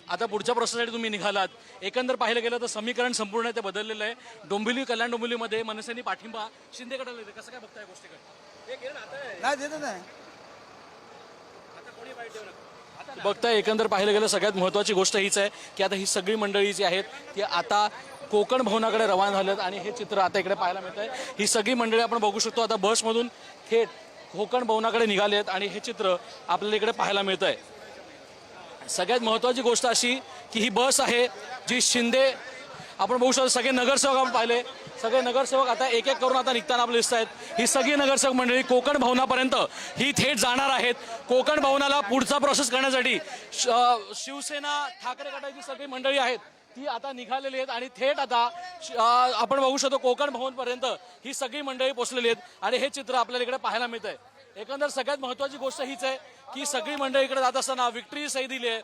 आता पुढच्या प्रोसेससाठी तुम्ही निघालात. एकंदर पाहिलं गेलं तर समीकरण संपूर्ण ते बदललेलं आहे. डोंबिवली कल्याण डोंबिवलीमध्ये मनसेने पाठिंबा शिंदे गटाला दिला. कसं काय बघताय गोष्टीकडे? नाही देत नाही. बघताय एकंदर पाहिलं गेलं सगळ्यात महत्त्वाची गोष्ट हीच आहे की आता ही सगळी मंडळी जी आहेत ती आता कोकण भवनाकडे रवाना झालेत आणि हे चित्र आता इकडे पाहायला मिळत आहे. ही सगळी मंडळी आपण बघू शकतो आता बसमधून थेट कोकण भवनाकडे निघालेत आणि हे चित्र आपल्याला इकडे पाहायला मिळत आहे. सगळ्यात महत्त्वाची गोष्ट अशी की ही बस आहे जी शिंदे आपण बघू शकतो. सगळे नगरसेवक आपण पाहिले, सगळे नगरसेवक आता एक एक करून आता निघताना आपले दिसत आहेत. ही सगळी नगरसेवक मंडळी कोकण भवनापर्यंत ही थेट जाणार आहेत. कोकण भवनाला पुढचा प्रोसेस करण्यासाठी शिवसेना ठाकरे गटाची सगळी मंडळी आहेत ती आता निघालेली आहेत आणि थेट आता आपण बघू शकतो कोकण भवनपर्यंत ही सगळी मंडळी पोहोचलेली आहेत आणि हे चित्र आपल्याला इकडे पाहायला मिळत आहे. एकंदर सगळ्यात महत्त्वाची गोष्ट हीच आहे की सगळी मंडळी इकडे जात असताना विक्ट्री सही दिली आहे.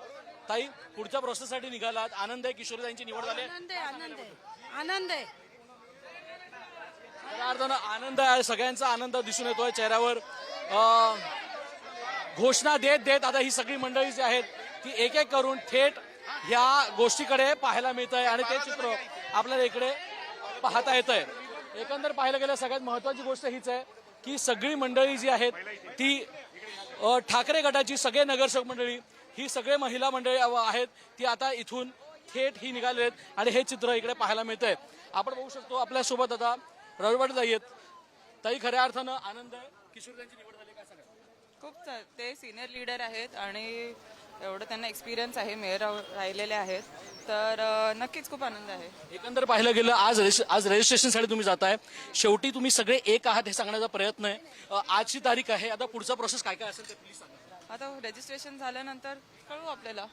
ताई पुढच्या प्रोसेससाठी निघालात, आनंद आहे. किशोरीताईंची निवड झाली. आनंद आहे. खऱ्या अर्थानं आनंद आहे. सगळ्यांचा आनंद दिसून येतोय चेहऱ्यावर. घोषणा देत देत आता ही सगळी मंडळी जी आहेत ती एक एक करून थेट ह्या गोष्टीकडे पाहायला मिळत आहे आणि ते चित्र आपल्याला इकडे पाहता येत आहे. एकंदर पाहायला गेलं सगळ्यात महत्त्वाची गोष्ट हीच आहे की सगळी मंडळी जी आहेत ती ठाकरे गटाची सगळे नगरसेवक मंडळी ही सगळे महिला मंडळी आहेत ती आता इथून थेट ही निघाले आहेत आणि हे चित्र इकडे पाहायला मिळतंय. आपण बघू शकतो आपल्यासोबत आता रविवार ताई आहेत. ताई खऱ्या अर्थानं आनंद आहे. किशोर त्यांची निवड झाली, काय सांगा? खूप ते सिनियर लीडर आहेत आणि एवढं त्यांना एक्सपिरियन्स आहे, मेयर राहिलेले आहेत, तर नक्कीच खूप आनंद आहे. एकंदर पाहिलं गेलं आज रजिस्ट्रेशनसाठी तुम्ही जाताय. शेवटी तुम्ही सगळे एक आहात हे सांगण्याचा प्रयत्न आहे. आजची तारीख आहे. आता पुढचा प्रोसेस काय काय असेल ते प्लीज सांगा. आता रजिस्ट्रेशन झाल्यानंतर कळू आपल्याला.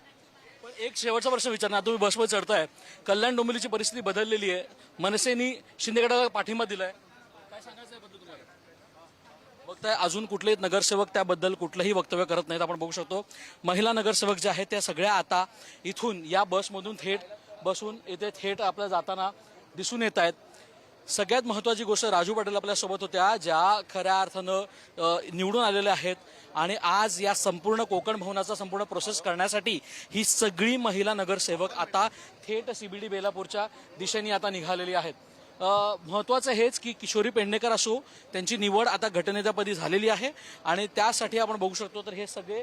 पण एक शेवटचा प्रश्न विचारणार, तुम्ही बसमध्ये चढताय, कल्याण डोंबिवलीची परिस्थिती बदललेली आहे, मनसेनी शिंदे गटाला पाठिंबा दिलाय, काय सांगायचं याबद्दल तुम्हाला? बघताय अजून कुठलेही नगरसेवक त्याबद्दल कुठलंही वक्तव्य करत नाहीत. आपण बघू शकतो महिला नगरसेवक ज्या आहेत त्या सगळ्या आता इथून या बसमधून थेट बसून इथे थेट आपल्या जाताना दिसून येत आहेत. सगळ्यात महत्त्वाची गोष्ट राजू पाटील आपल्यासोबत होत्या ज्या खऱ्या अर्थानं निवडून आलेल्या आहेत आणि आज या संपूर्ण कोकण भवनाचा संपूर्ण प्रोसेस करण्यासाठी ही सगळी महिला नगरसेवक आता थेट CBD बेलापूरच्या दिशेने आता निघालेली आहेत. महत्त्वाचं हेच की किशोरी पेडणेकर असो त्यांची निवड आता गटनेत्यापदी झालेली आहे आणि त्यासाठी आपण बघू शकतो तर हे सगळे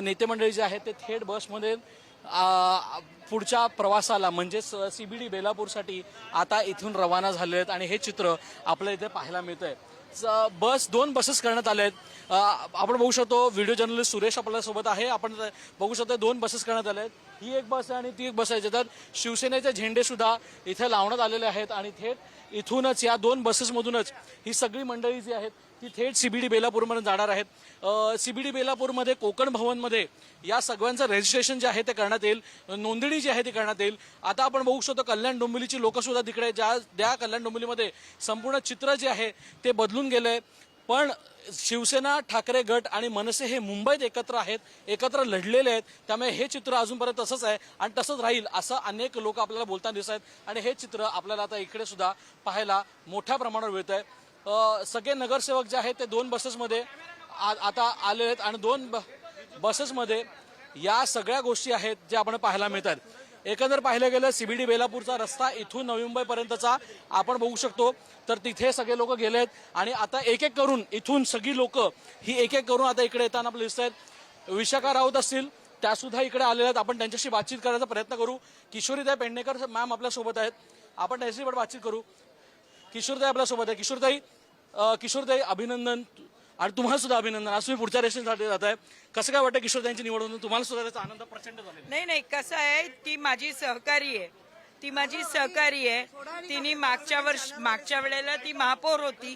नेते मंडळी जे आहेत ते थेट बसमध्ये पुढच्या प्रवासाला म्हणजेच CBD बेलापूरसाठी आता इथून रवाना झाले आहेत आणि हे चित्र आपल्याला इथे पाहायला मिळतंय. दोन बसेस करण्यात आले आहेत. आपण बघू शकतो व्हिडिओ जर्नलिस्ट सुरेश आपल्यासोबत आहे. आपण बघू शकतो 2 बसेस करण्यात आल्या आहेत. ही एक बस आहे आणि ती एक बस आहे ज्याच्यात शिवसेनेचे झेंडे सुद्धा इथे लावण्यात आलेले आहेत आणि थेट इथूनच या 2 बसेसमधूनच ही सगळी मंडळी जी आहेत ती थेट CBD बेलापूरमध्ये जाणार आहेत. CBD बेलापूरमध्ये कोकण भवनमध्ये या सगळ्यांचं रजिस्ट्रेशन जे आहे ते करण्यात येईल, नोंदणी जी आहे ती करण्यात येईल. आता आपण बघू शकतो कल्याण डोंबिवलीची लोक सुद्धा तिकडे ज्या कल्याण डोंबिवलीमध्ये संपूर्ण चित्र जे आहे ते बदलून गेलंय. पण शिवसेना ठाकरे गट आणि मनसे हे मुंबईत एकत्र आहेत, एकत्र लढलेले आहेत. त्यामुळे हे चित्र अजूनपर्यंत तसंच आहे आणि तसंच राहील असं अनेक लोक आपल्याला बोलताना दिसत आहेत आणि हे चित्र आपल्याला आता इकडे सुद्धा पाहायला मोठ्या प्रमाणावर मिळत आहे. सगळे नगरसेवक जे आहेत ते 2 बसेसमध्ये आता आले आहेत आणि 2 बसेसमध्ये या सगळ्या गोष्टी आहेत ज्या आपण पाहायला मिळतात. एकंदर पाहिलं गेलं CBD बेलापूरचा रस्ता इथून नवी मुंबईपर्यंतचा आपण बघू शकतो तर तिथे सगळे लोक गेले आहेत आणि आता एक एक करून इथून सगळी लोक ही एक एक करून आता इकडे येताना आपल्याला दिसत आहेत. विशाखा राऊत असतील त्या सुद्धा इकडे आलेल्या आहेत. आपण त्यांच्याशी बातचीत करायचा प्रयत्न करू. किशोरीताई पेडणेकर मॅम आपल्यासोबत आहेत, आपण त्यांच्याशी पण बातचीत करू. किशोरताई आपल्यासोबत आहे. किशोरताई अभिनंदन आणि तुम्हाला सुद्धा अभिनंदन. आज तुम्ही पुढच्या रेशनसाठी जात आहे, कसं काय वाटतं किशोरताईंची निवड होऊन तुम्हाला सुद्धा त्याचा आनंद प्रचंड झाला? नाही कसं आहे, ती माझी सहकारी आहे. तिने मागच्या वेळेला ती महापौर होती.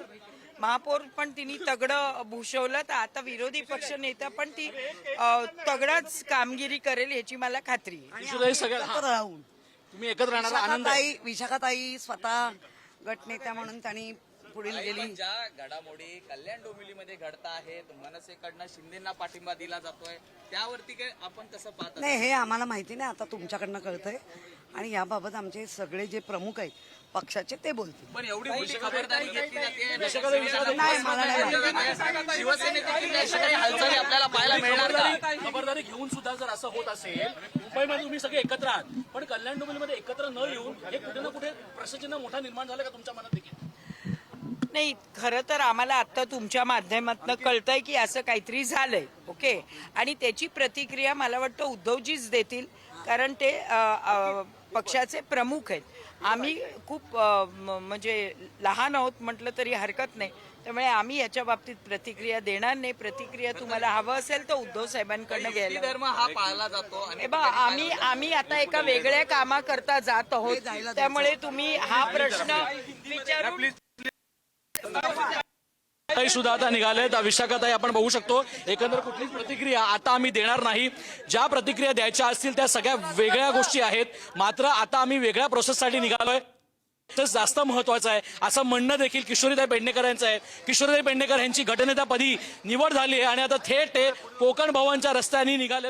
महापौर पण तिने तगडं भूषवलं, तर आता विरोधी पक्ष नेता पण ती तगडच कामगिरी करेल याची मला खात्री आहे. राहून तुम्ही एकत्र राहणार आनंद आहे. विशाखाताई स्वतः गटनेत्या म्हणून त्यांनी पुढील गेली. ज्या घडामोडी कल्याण डोंबिवलीमध्ये घडता आहेत, मनसेकडनं शिंदेना पाठिंबा दिला जातोय, त्यावरती काय आपण कसं पाहता? नाही हे आम्हाला माहिती नाही, आता तुमच्याकडनं कळतंय. आणि याबाबत आमचे सगळे जे प्रमुख आहेत पक्षाचे ते बोलतील. पण एवढी मोठी खबरदारी घेतली नाही, मला नाही वाटत. जाते शिवसेनेतील अशा काही हालचाली आपल्याला पाहायला मिळणार का? खबरदारी घेऊन सुद्धा जर असं होत असेल, मुंबईमध्ये तुम्ही सगळे एकत्र आहात, पण कल्याण डोंबिवलीमध्ये एकत्र न येऊन हे कुठे ना कुठे प्रश्नचिन्ह मोठा निर्माण झालं का तुमच्या मनात देखील? नाही, खरं तर आम्हाला आता तुमच्या माध्यमातून कळतंय की असं काहीतरी झालंय. ओके, आणि त्याची प्रतिक्रिया मला वाटतं उद्धवजीच देतील, कारण ते पक्षाचे प्रमुख आहेत. आम्ही खूप म्हणजे लहान आहोत म्हटलं तरी हरकत नाही, त्यामुळे आम्ही याच्या बाबतीत प्रतिक्रिया देणार नाही. प्रतिक्रिया तुम्हाला हवं असेल तर उद्धव साहेबांकडनं घ्यायला. धर्म हा पाळला जातो आणि हे बा, आम्ही आता एका वेगळ्या कामाकरता जात आहोत, त्यामुळे तुम्ही हा प्रश्न विचारून ताई सुद्धा आता निघालेत. विशाखाताई आपण बघू शकतो, एकंदर कुठलीच प्रतिक्रिया आता आम्ही देणार नाही. ज्या प्रतिक्रिया द्यायच्या असतील त्या सगळ्या वेगळ्या गोष्टी आहेत, मात्र आता आम्ही वेगळ्या प्रोसेससाठी निघालोय. तर जास्त महत्वाचं आहे असं म्हणणं देखील किशोरीताई पेडणेकर यांचं आहे. किशोरीताई पेडणेकर यांची गटनेत्यापदी निवड झाली आहे आणि आता थेट ते कोकण भवनच्या रस्त्याने निघाले.